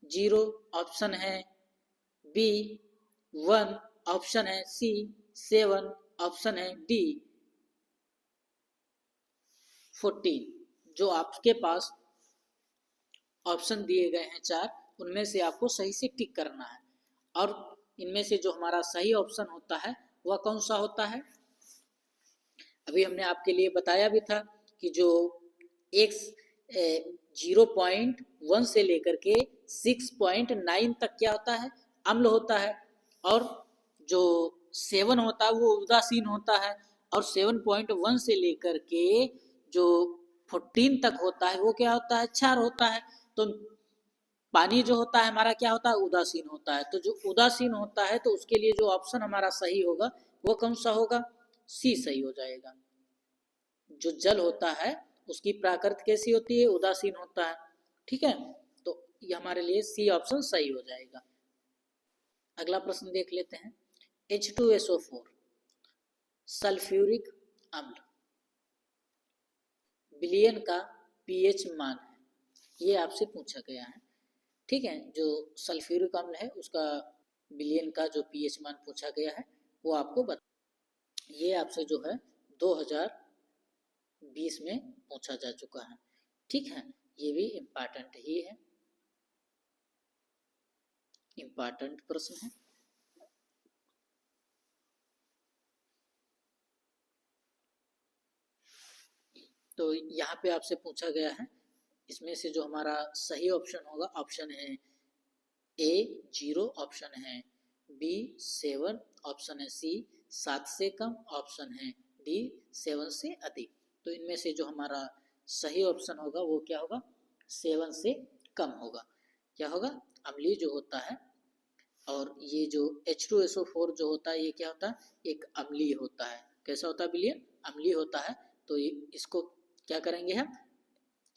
0, ऑप्शन है बी 1, ऑप्शन है सी 7, ऑप्शन है डी 14। जो आपके पास ऑप्शन दिए गए हैं 4, उनमें से आपको सही से टिक करना है। और इनमें से जो हमारा सही ऑप्शन होता है वह कौन सा होता है, अभी हमने आपके लिए बताया भी था कि जो x 0.1 से लेकर के 6.9 तक क्या होता है, अम्ल होता है, और जो 7 होता है वो उदासीन होता है, और 7.1 से लेकर के जो 14 तक होता है वो क्या होता है, क्षार होता है। तो पानी जो होता है हमारा क्या होता है, उदासीन होता है। तो जो उदासीन होता है तो उसके लिए जो ऑप्शन हमारा सही होगा वो कौन सा होगा, सी सही हो जाएगा। जो जल होता है उसकी प्रकृति कैसी होती है, उदासीन होता है, ठीक है, तो ये हमारे लिए सी ऑप्शन सही हो जाएगा। अगला प्रश्न देख लेते हैं, H2SO4 सल्फ्यूरिक अम्ल विलयन का पीएच मान है, ये आपसे पूछा गया है, ठीक है। जो सल्फ्यूरिक अम्ल है उसका विलयन का जो पीएच मान पूछा गया है वो आपको बता, ये आपसे जो है 2020 में पूछा जा चुका है, ठीक है। ये भी इम्पॉर्टेंट ही है, इम्पॉर्टेंट प्रश्न है। तो यहाँ पे आपसे पूछा गया है, इसमें से जो हमारा सही ऑप्शन होगा, ऑप्शन है ए 0, ऑप्शन है बी 7, ऑप्शन है सी 7 से कम, ऑप्शन है डी 7 से अधिक। तो इनमें से जो हमारा सही ऑप्शन होगा वो क्या होगा, 7 से कम होगा। क्या होगा, अम्लीय जो होता है, और ये जो H2SO4 जो होता है ये क्या होता है, एक अम्लीय होता है। कैसा होता है विलयन, अम्लीय होता है। तो इसको क्या करेंगे हम,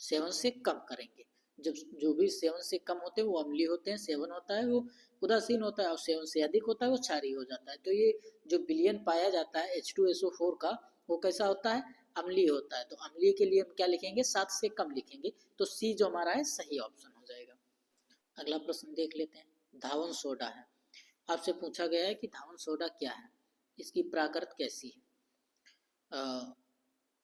7 से कम करेंगे। जब जो भी 7 से कम होते हैं वो अम्लीय होते हैं, 7 होता है वो उदासीन होता है, और 7 से अधिक होता है वो क्षारीय हो जाता है। तो ये जो विलयन पाया जाता है H2SO4 का वो कैसा होता है, अम्लीय होता है। तो अम्लीय के लिए हम क्या लिखेंगे, 7 से कम लिखेंगे। तो सी जो हमारा है सही ऑप्शन हो जाएगा। अगला प्रश्न देख लेते हैं, धावन सोडा है। आपसे पूछा गया है कि धावन सोडा क्या है, इसकी प्रकृति कैसी है।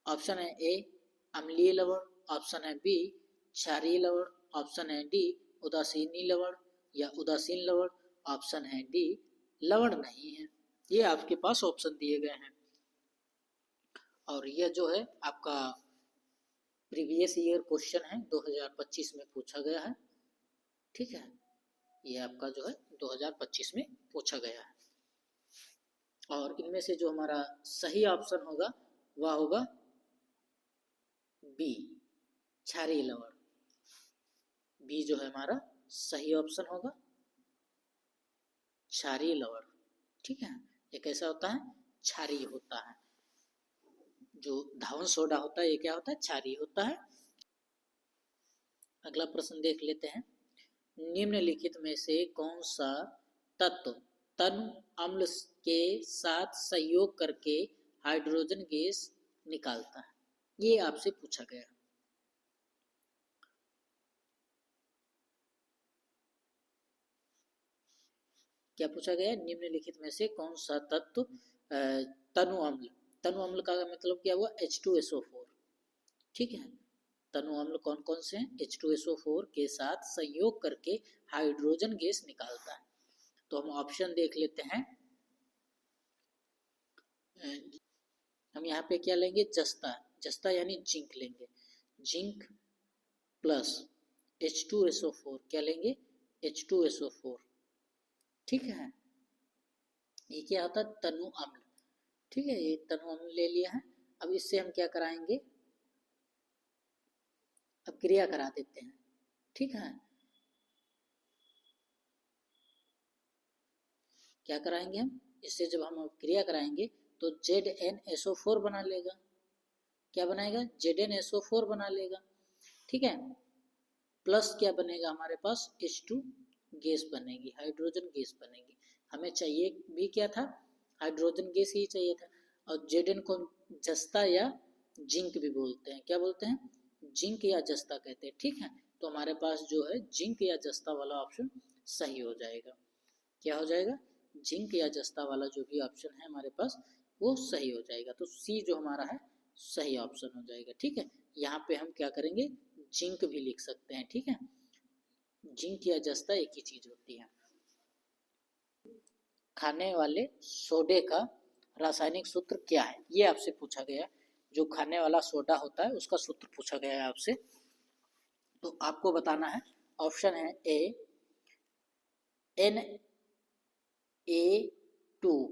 ऑप्शन है ए अम्लीय लवण, ऑप्शन है बी क्षारीय लवण, ऑप्शन है डी उदासीनी लवण या उदासीन लवण, ऑप्शन है डी लवण नहीं है। ये आपके पास ऑप्शन दिए गए हैं, और यह जो है आपका प्रीवियस ईयर क्वेश्चन है, 2025 में पूछा गया है, ठीक है। ये आपका जो है 2025 में पूछा गया है, और इनमें से जो हमारा सही ऑप्शन होगा वह होगा बी क्षारीय लवण। बी जो है हमारा सही ऑप्शन होगा, क्षारीय लवण, ठीक है। ये कैसा होता है, क्षारीय होता है। जो धावन सोडा होता है ये क्या होता है, क्षारीय होता है। अगला प्रश्न देख लेते हैं, निम्नलिखित में से कौन सा तत्व तनु अम्ल के साथ संयोग करके हाइड्रोजन गैस निकालता है। ये आपसे पूछा गया। क्या पूछा गया? निम्नलिखित में से कौन सा तत्व तनु अम्ल का मतलब क्या हुआ? H2SO4। ठीक है, तनु अम्ल कौन कौन से हैं? H2SO4 के साथ संयोग करके हाइड्रोजन गैस निकालता है। तो हम ऑप्शन देख लेते हैं। हम यहाँ पे क्या लेंगे? जस्ता यानी जिंक लेंगे। जिंक प्लस H2SO4 क्या लेंगे? H2SO4। ठीक है, ये क्या होता है? तनु अम्ल। ठीक है, ये तनु अम्ल ले लिया है। अब इससे हम क्या कराएंगे? अब क्रिया करा देते हैं। ठीक है, क्या कराएंगे हम? इससे जब हम क्रिया कराएंगे तो ZnSO4 बना लेगा। क्या बनाएगा? ZnSO4 बना लेगा। ठीक है, प्लस क्या बनेगा हमारे पास? H2 गैस बनेगी, हाइड्रोजन गैस बनेगी। हमें चाहिए भी क्या था? हाइड्रोजन गैस ही चाहिए था। और Zn को जस्ता या जिंक भी बोलते हैं। क्या बोलते हैं? जिंक या जस्ता कहते हैं। ठीक है, तो हमारे पास जो है जिंक या जस्ता वाला ऑप्शन सही हो जाएगा। क्या हो जाएगा? जिंक या जस्ता वाला जो भी ऑप्शन है हमारे पास वो सही हो जाएगा। तो सी जो हमारा है सही ऑप्शन हो जाएगा। ठीक है, यहाँ पे हम क्या करेंगे? जिंक भी लिख सकते हैं। ठीक है, जिंक या जस्ता एक ही चीज होती है। खाने वाले सोडे का रासायनिक सूत्र क्या है? ये आपसे पूछा गया। जो खाने वाला सोडा होता है उसका सूत्र पूछा गया है आपसे, तो आपको बताना है। ऑप्शन है ए Na2,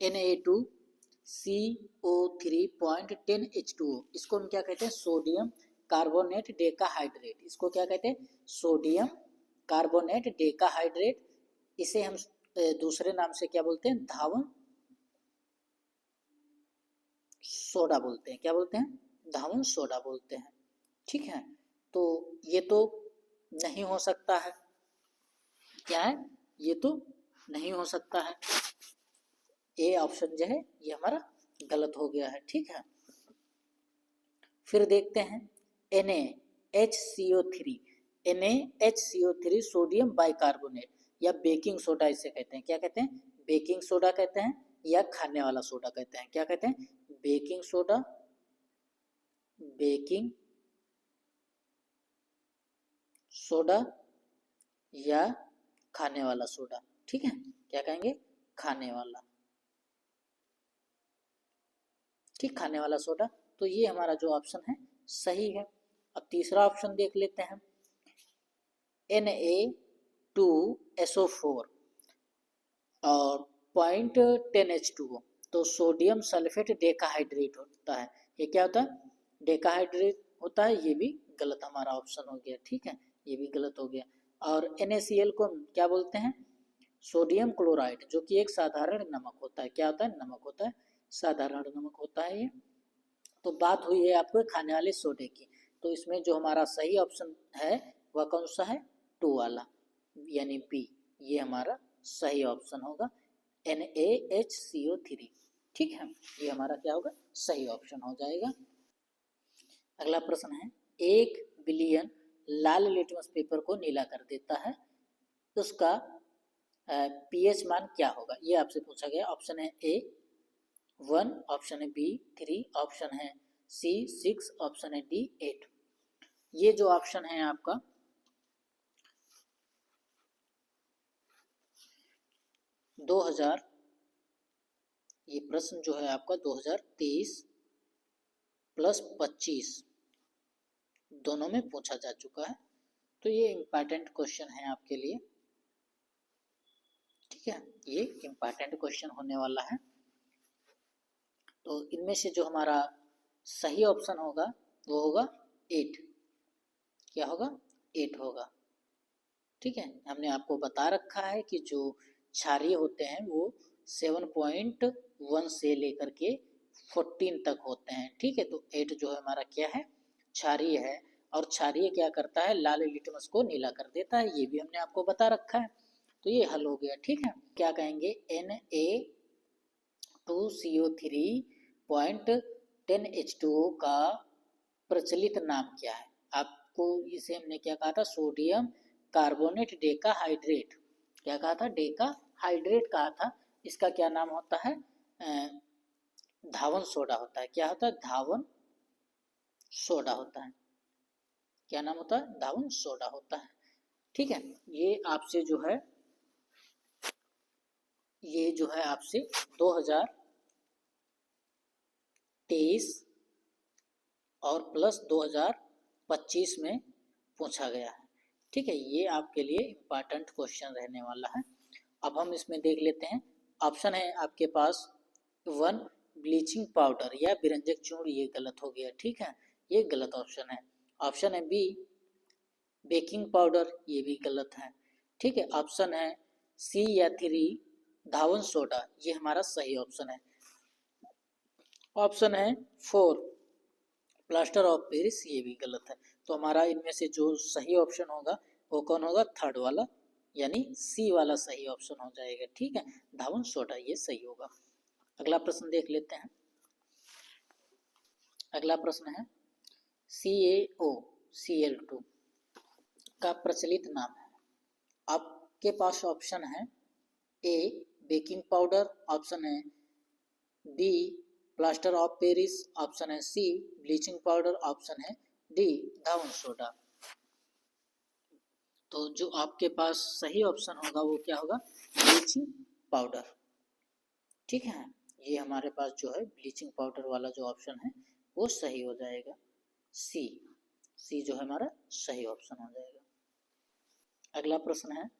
Na2CO3.10H2O। इसको हम क्या कहते हैं? Sodium carbonate decahydrate. इसको क्या कहते हैं? Sodium carbonate decahydrate. इसे हम दूसरे नाम से क्या बोलते हैं? धावन सोडा बोलते हैं। क्या बोलते हैं? धावन सोडा बोलते हैं। ठीक है, तो ये तो नहीं हो सकता है। क्या है? ये तो नहीं हो सकता है। ए ऑप्शन जो है ये हमारा गलत हो गया है। ठीक है, फिर देखते हैं NaHCO3। NaHCO3 सोडियम बाइकार्बोनेट या बेकिंग सोडा इसे कहते हैं। क्या कहते हैं? बेकिंग सोडा कहते हैं या खाने वाला सोडा कहते हैं। क्या कहते हैं? बेकिंग सोडा, बेकिंग सोडा या खाने वाला सोडा। ठीक है, क्या कहेंगे? खाने वाला। ठीक, खाने वाला सोडा। तो ये हमारा जो ऑप्शन है सही है। अब तीसरा ऑप्शन देख लेते हैं। Na2SO4 और 0.10H2O। तो सोडियम सल्फेट डेकाहाइड्रेट होता है। ये क्या होता है? डेकाहाइड्रेट होता है। ये भी गलत हमारा ऑप्शन हो गया। ठीक है, ये भी गलत हो गया। और NaCl को क्या बोलते हैं? सोडियम क्लोराइड, जो कि एक साधारण नमक होता है। क्या होता है? नमक होता है, साधारण नमक होता है ये। तो बात हुई है आपको खाने वाले सोडे की। तो इसमें जो हमारा सही ऑप्शन है वह कौन सा है? 2 वाला, यानी बी। ये हमारा सही ऑप्शन होगा, NaHCO3। ठीक है, ये हमारा क्या होगा? सही ऑप्शन हो जाएगा। अगला प्रश्न है, 1 बिलियन लाल लिटमस पेपर को नीला कर देता है, उसका पीएच मान क्या होगा? ये आपसे पूछा गया। ऑप्शन है ए 1, ऑप्शन है बी 3, ऑप्शन है सी 6, ऑप्शन है डी 8। ये जो ऑप्शन है आपका 2000, ये प्रश्न जो है आपका 2023 प्लस 25 दोनों में पूछा जा चुका है। तो ये इम्पॉर्टेंट क्वेश्चन है आपके लिए। ठीक है, ये इम्पॉर्टेंट क्वेश्चन होने वाला है। तो इनमें से जो हमारा सही ऑप्शन होगा वो होगा 8। क्या होगा? 8 होगा। ठीक है, हमने आपको बता रखा है कि जो क्षारीय होते हैं वो 7.1 से लेकर के 14 तक होते हैं। ठीक है, तो 8 जो है हमारा क्या है? क्षारीय है। और क्षारीय क्या करता है, लाल लिटमस को नीला कर देता है, ये भी हमने आपको बता रखा है। तो ये हल हो गया, ठीक है। क्या कहेंगे, Na2CO3.10H2O का प्रचलित नाम क्या है। आपको इसे हमने क्या कहा था, सोडियम कार्बोनेट डेका हाइड्रेट, क्या कहा था, डेका हाइड्रेट कहा था। इसका क्या नाम होता है, धावन सोडा होता है। क्या होता है, धावन सोडा होता है। क्या नाम होता है, धावन सोडा होता है, ठीक है। ये आपसे जो है, ये जो है आपसे 2023 और प्लस 2025 में पूछा गया है, ठीक है। ये आपके लिए इम्पॉर्टेंट क्वेश्चन रहने वाला है। अब हम इसमें देख लेते हैं। ऑप्शन है आपके पास 1 ब्लीचिंग पाउडर या बिरंजक चूर्ण, ये गलत हो गया, ठीक है, ये गलत ऑप्शन है। ऑप्शन है बी बेकिंग पाउडर, ये भी गलत है, ठीक है। ऑप्शन है सी या 3 धावन सोडा, ये हमारा सही ऑप्शन है। ऑप्शन है 4 प्लास्टर ऑफ पेरिस, ये भी गलत है। तो हमारा इनमें से जो सही ऑप्शन होगा वो कौन होगा, थर्ड वाला, यानी सी वाला सही ऑप्शन हो जाएगा, ठीक है, धावन सोडा, ये सही होगा। अगला प्रश्न देख लेते हैं। अगला प्रश्न है CaOCl2 का प्रचलित नाम है। आपके पास ऑप्शन है ए बेकिंग पाउडर, ऑप्शन है B plaster of Paris, option है सी ब्लीचिंग पाउडर, ऑप्शन है डी धावन सोडा। तो जो आपके पास सही ऑप्शन होगा वो क्या होगा, ब्लीचिंग पाउडर, ठीक है। ये हमारे पास जो है ब्लीचिंग पाउडर वाला जो ऑप्शन है वो सही हो जाएगा, सी जो है हमारा सही ऑप्शन हो जाएगा। अगला प्रश्न है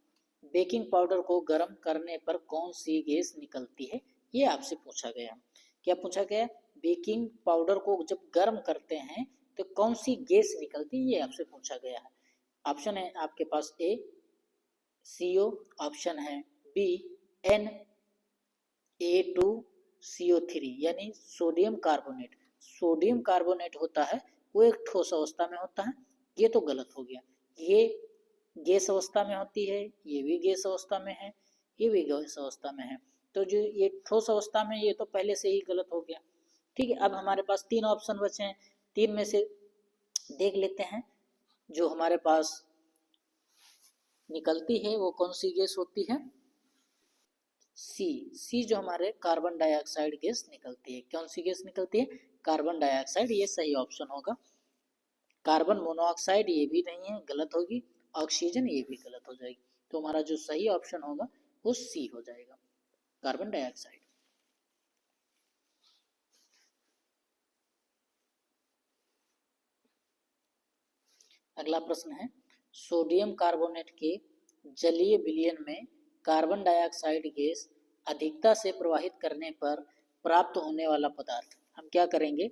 बेकिंग पाउडर को गर्म करने पर कौन सी गैस निकलती है, ये आपसे पूछा गया। क्या पूछा गया, बेकिंग पाउडर को जब गर्म करते हैं तो कौन सी गैस निकलती है, ये आपसे पूछा गया है। ऑप्शन है आपके पास ए CO, ऑप्शन है बी Na2CO3 यानी सोडियम कार्बोनेट। सोडियम कार्बोनेट होता है वो एक ठोस अवस्था में होता है, ये तो गलत हो गया। ये गैस अवस्था में होती है, ये भी गैस अवस्था में है, ये भी गैस अवस्था में है। तो जो ये ठोस अवस्था में, ये तो पहले से ही गलत हो गया, ठीक है। अब हमारे पास 3 ऑप्शन बचे हैं, 3 में से देख लेते हैं जो हमारे पास निकलती है वो कौन सी गैस होती है, सी जो हमारे कार्बन डाइऑक्साइड गैस निकलती है। कौन सी गैस निकलती है, कार्बन डाइऑक्साइड, ये सही ऑप्शन होगा। कार्बन मोनोऑक्साइड ये भी नहीं है, गलत होगी। ऑक्सीजन ये भी गलत हो जाएगी। तो हमारा जो सही ऑप्शन होगा वो सी हो जाएगा, कार्बन डाइऑक्साइड। अगला प्रश्न है सोडियम कार्बोनेट के जलीय विलयन में कार्बन डाइऑक्साइड गैस अधिकता से प्रवाहित करने पर प्राप्त होने वाला पदार्थ। हम क्या करेंगे,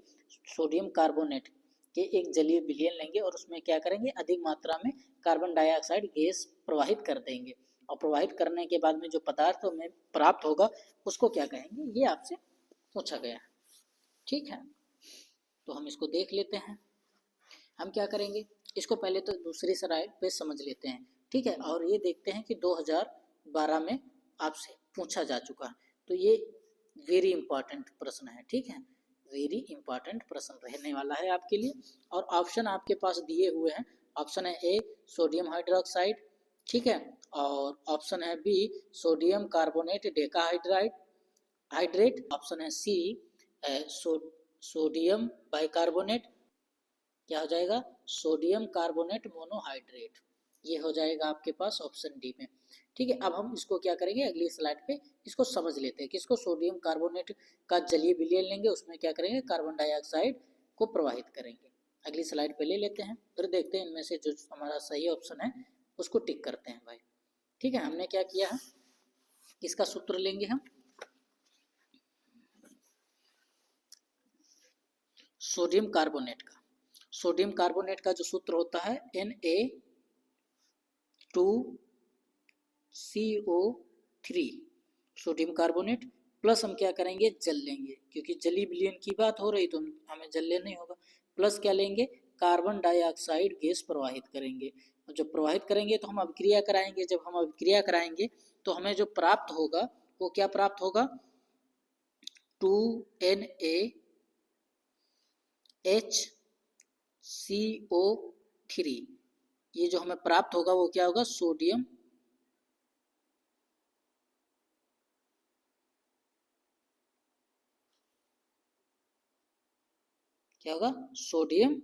सोडियम कार्बोनेट के एक जलीय विलयन लेंगे और उसमें क्या करेंगे, अधिक मात्रा में कार्बन डाइऑक्साइड गैस प्रवाहित कर देंगे, और प्रवाहित करने के बाद में जो पदार्थ हमें प्राप्त होगा उसको क्या कहेंगे, ये आपसे पूछा गया है, ठीक है। तो हम इसको देख लेते हैं। हम क्या करेंगे, इसको पहले तो दूसरी स्लाइड पे समझ लेते हैं, ठीक है। और ये देखते हैं कि 2012 में आपसे पूछा जा चुका है, तो ये वेरी इंपॉर्टेंट प्रश्न है, ठीक है, वेरी इंपॉर्टेंट प्रश्न रहने वाला है आपके लिए। और ऑप्शन आपके पास दिए हुए हैं। ऑप्शन है ए सोडियम हाइड्रोक्साइड, ठीक है, और ऑप्शन है B sodium carbonate hydrate, option है सी सोडियम बाइकार्बोनेट, क्या हो जाएगा, सोडियम कार्बोनेट मोनोहाइड्रेट, ये हो जाएगा आपके पास ऑप्शन डी में, ठीक है। अब हम इसको क्या करेंगे, अगली स्लाइड पे इसको समझ लेते हैं कि इसको सोडियम कार्बोनेट का जलीय विलयन लेंगे, उसमें क्या करेंगे, कार्बन डाइऑक्साइड को प्रवाहित करेंगे। अगली स्लाइड पे ले लेते हैं, फिर देखते हैं इनमें से जो हमारा सही ऑप्शन है उसको टिक करते हैं भाई, ठीक है। हमने क्या किया है, इसका सूत्र लेंगे हम, सोडियम कार्बोनेट का। सोडियम कार्बोनेट का जो सूत्र होता है Na2CO3, सोडियम कार्बोनेट प्लस हम क्या करेंगे, जल लेंगे, क्योंकि जली विलयन की बात हो रही तो हमें जल लेना ही होगा, प्लस क्या लेंगे, कार्बन डाइऑक्साइड गैस प्रवाहित करेंगे। जब प्रवाहित करेंगे तो हम अभिक्रिया कराएंगे, जब हम अभिक्रिया कराएंगे तो हमें जो प्राप्त होगा वो क्या प्राप्त होगा, 2NaHCO3। ये जो हमें प्राप्त होगा वो क्या होगा, सोडियम क्या होगा, सोडियम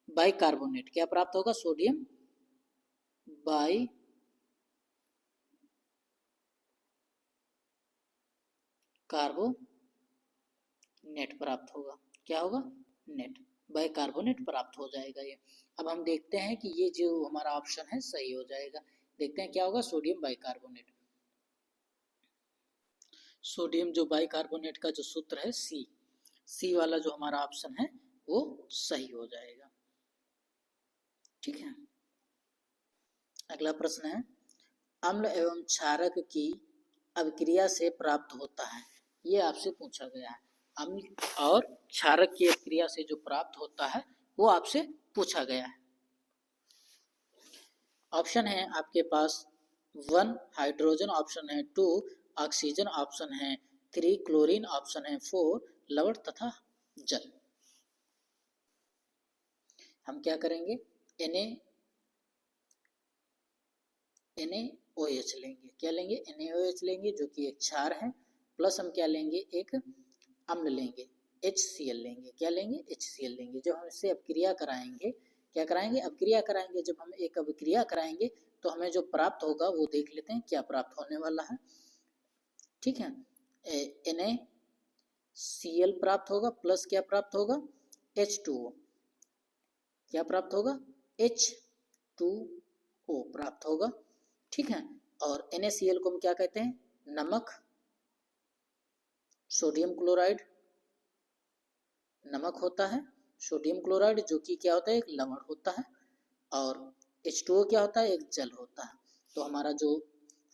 बाइकार्बोनेट। क्या प्राप्त होगा, सोडियम बाई कार्बोनेट प्राप्त होगा। क्या होगा, नेट बाइकार्बोनेट प्राप्त हो जाएगा ये। अब हम देखते हैं कि ये जो हमारा ऑप्शन है सही हो जाएगा। देखते हैं क्या होगा, सोडियम बाइकार्बोनेट। सोडियम जो बाइकार्बोनेट का जो सूत्र है सी वाला जो हमारा ऑप्शन है वो सही हो जाएगा। ठीक है, अगला प्रश्न है, अम्ल एवं क्षारक की अभिक्रिया से प्राप्त होता है। ये आपसे पूछा गया है, अम्ल और क्षारक की अभिक्रिया से जो प्राप्त होता है वो आपसे पूछा गया है। ऑप्शन है आपके पास 1 हाइड्रोजन, ऑप्शन है 2 ऑक्सीजन, ऑप्शन है 3 क्लोरीन, ऑप्शन है 4 लवण तथा जल। हम क्या करेंगे, NaOH लेंगे। क्या लेंगे, NaOH लेंगे जो कि एक क्षार है, प्लस हम क्या लेंगे, एक अम्ल लेंगे, HCl लेंगे। क्या लेंगे, HCl लेंगे। जब हम इससे अभिक्रिया कराएंगे, क्या कराएंगे, अभिक्रिया कराएंगे। जब हम एक अभिक्रिया कराएंगे तो हमें जो प्राप्त होगा वो देख लेते हैं क्या प्राप्त होने वाला है। ठीक है, NaCl प्राप्त होगा, प्लस क्या प्राप्त होगा, H2O। क्या प्राप्त होगा, H2O प्राप्त होगा। ठीक है, और NaCl को हम क्या कहते हैं, नमक, सोडियम क्लोराइड नमक होता है, सोडियम क्लोराइड जो कि क्या होता है, एक लवण होता है, और H2O क्या होता है, एक जल होता है। तो हमारा जो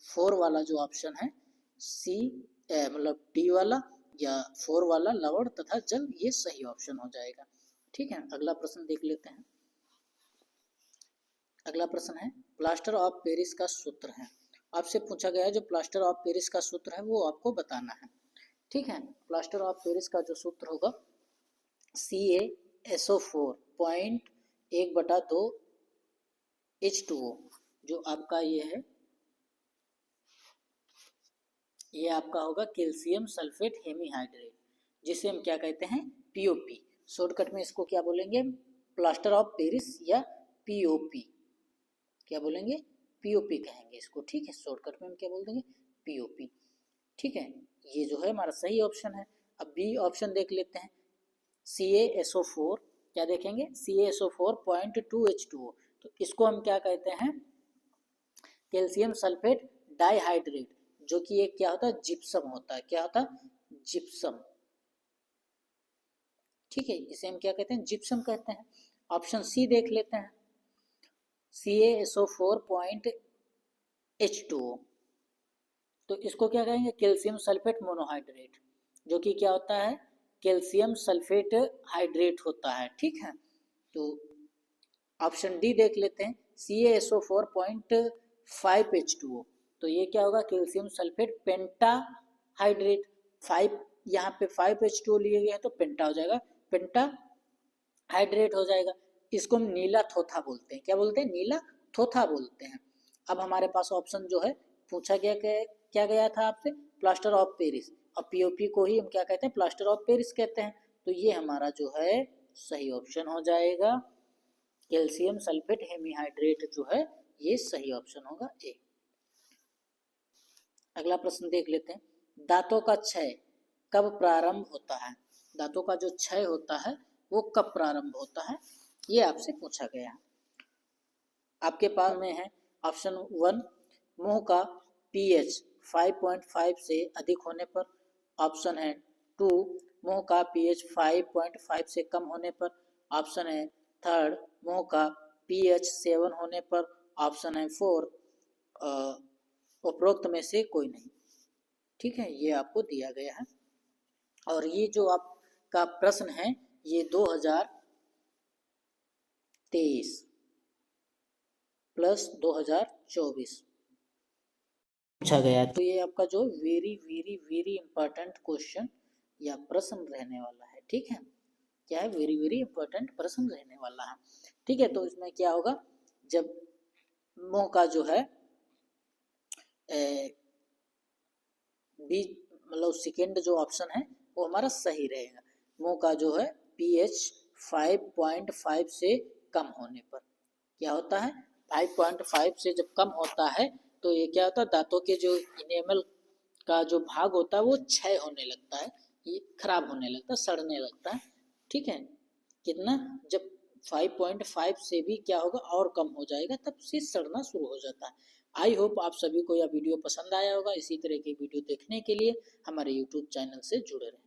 4 वाला जो ऑप्शन है सी मतलब डी वाला या 4 वाला लवण तथा जल, ये सही ऑप्शन हो जाएगा। ठीक है, अगला प्रश्न देख लेते हैं। अगला प्रश्न है, प्लास्टर ऑफ पेरिस का सूत्र है। आपसे पूछा गया है जो प्लास्टर ऑफ पेरिस का सूत्र है वो आपको बताना है। ठीक है, प्लास्टर ऑफ पेरिस का जो सूत्र होगा CaSO4 0.1/2 H2O, जो आपका ये है, ये आपका होगा कैल्शियम सल्फेट हेमीहाइड्रेट, जिसे हम क्या कहते हैं, POP। शॉर्टकट में इसको क्या बोलेंगे, प्लास्टर ऑफ पेरिस या POP। क्या बोलेंगे, POP कहेंगे इसको। ठीक है, शॉर्टकट में हम क्या बोल देंगे, POP। ठीक है, ये जो है हमारा सही ऑप्शन है। अब बी ऑप्शन देख लेते हैं, CaSO4, क्या देखेंगे, CaSO4 0.2 H2O। तो इसको हम क्या कहते हैं, कैल्शियम सल्फेट डाइहाइड्रेट, जो कि एक क्या होता है, जिप्सम होता है। क्या होता है, जिप्सम। ठीक है, इसे हम क्या कहते हैं, जिप्सम कहते हैं। ऑप्शन सी देख लेते हैं, CaSO4 H2O। तो इसको क्या कहेंगे, कैल्शियम सल्फेट मोनोहाइड्रेट, जो कि क्या होता है, कैल्शियम सल्फेट हाइड्रेट होता है। ठीक है, तो ऑप्शन डी देख लेते हैं, CaSO4 0.5 H2O। तो ये क्या होगा, कैल्शियम सल्फेट पेंटाहाइड्रेट। 5 यहाँ पे 5 H2O लिए गए हैं तो पेंटा हो जाएगा, पेंटा हाइड्रेट हो जाएगा। इसको हम नीला थोथा बोलते हैं। क्या बोलते हैं, नीला थोथा बोलते हैं। अब हमारे पास ऑप्शन जो है पूछा गया, क्या गया था आपसे, प्लास्टर ऑफ पेरिस, और POP को ही हम क्या कहते हैं, प्लास्टर ऑफ पेरिस कहते हैं। तो ये हमारा जो है सही ऑप्शन हो जाएगा, कैल्शियम सल्फेट हेमीहाइड्रेट जो है ये सही ऑप्शन होगा ए। अगला प्रश्न देख लेते हैं, दांतों का क्षय कब प्रारंभ होता है। दांतों का जो क्षय होता है वो कब प्रारंभ होता है, ये आपसे पूछा गया है। आपके पास में है ऑप्शन 1, मुंह का pH 5.5 से अधिक होने पर, ऑप्शन है 2, मुंह का pH 5.5 से कम होने पर, ऑप्शन है 3, मुंह का pH 7 होने पर, ऑप्शन है 4 उपरोक्त में से कोई नहीं। ठीक है, ये आपको दिया गया है, और ये जो आपका प्रश्न है ये 2000 2023 प्लस 2024 पूछा गया है। तो ये आपका जो very very very important question या प्रश्न रहने वाला है। ठीक है, क्या है, वेरी वेरी इंपॉर्टेंट प्रश्न रहने वाला है। ठीक है, तो इसमें क्या होगा, जब मो का जो है बी मतलब सेकेंड जो ऑप्शन है वो हमारा सही रहेगा। मो का जो है pH 5.5 से कम होने पर क्या होता है, 5.5 से जब कम होता है तो ये क्या होता है, दांतों के जो इनेमल का जो भाग होता है वो क्षय होने लगता है, ये खराब होने लगता है, सड़ने लगता है। ठीक है, कितना, जब 5.5 से भी क्या होगा और कम हो जाएगा तब से सड़ना शुरू हो जाता है। आई होप आप सभी को यह वीडियो पसंद आया होगा। इसी तरह की वीडियो देखने के लिए हमारे यूट्यूब चैनल से जुड़े रहें।